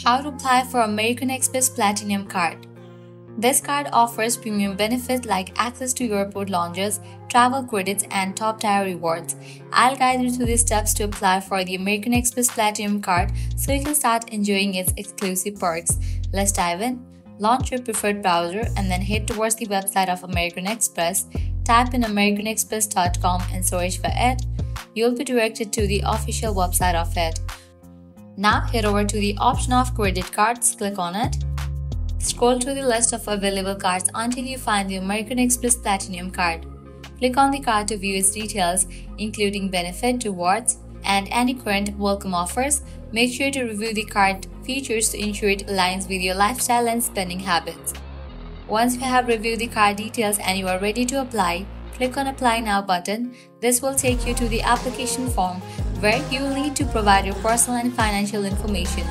How to apply for American Express Platinum Card. This card offers premium benefits like access to airport lounges, travel credits, and top-tier rewards. I'll guide you through the steps to apply for the American Express Platinum Card so you can start enjoying its exclusive perks. Let's dive in. Launch your preferred browser and then head towards the website of American Express. Type in americanexpress.com and search for it. You'll be directed to the official website of it. Now head over to the option of credit cards, click on it. Scroll to the list of available cards until you find the American Express Platinum Card. Click on the card to view its details, including benefit, rewards, and any current welcome offers. Make sure to review the card features to ensure it aligns with your lifestyle and spending habits. Once you have reviewed the card details and you are ready to apply, click on Apply Now button. This will take you to the application form where you will need to provide your personal and financial information.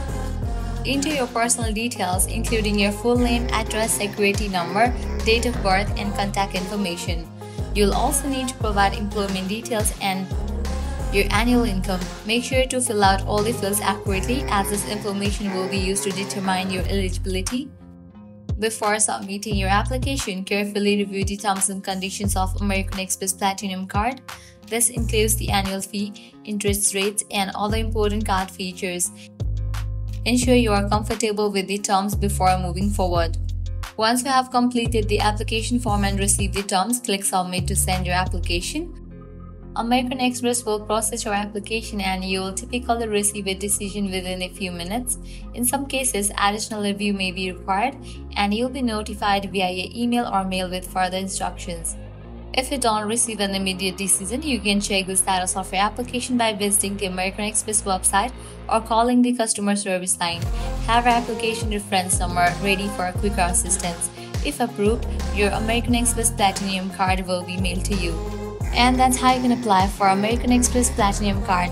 Enter your personal details including your full name, address, security number, date of birth, and contact information. You'll also need to provide employment details and your annual income. Make sure to fill out all the fields accurately as this information will be used to determine your eligibility. Before submitting your application, carefully review the terms and conditions of American Express Platinum Card. This includes the annual fee, interest rates, and other important card features. Ensure you are comfortable with the terms before moving forward. Once you have completed the application form and received the terms, click Submit to send your application. American Express will process your application and you will typically receive a decision within a few minutes. In some cases, additional review may be required and you'll be notified via email or mail with further instructions. If you don't receive an immediate decision, you can check the status of your application by visiting the American Express website or calling the customer service line. Have your application reference number ready for quicker assistance. If approved, your American Express Platinum Card will be mailed to you. And that's how you can apply for American Express Platinum Card.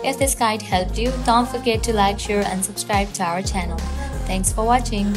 If this guide helped you, don't forget to like, share, and subscribe to our channel. Thanks for watching.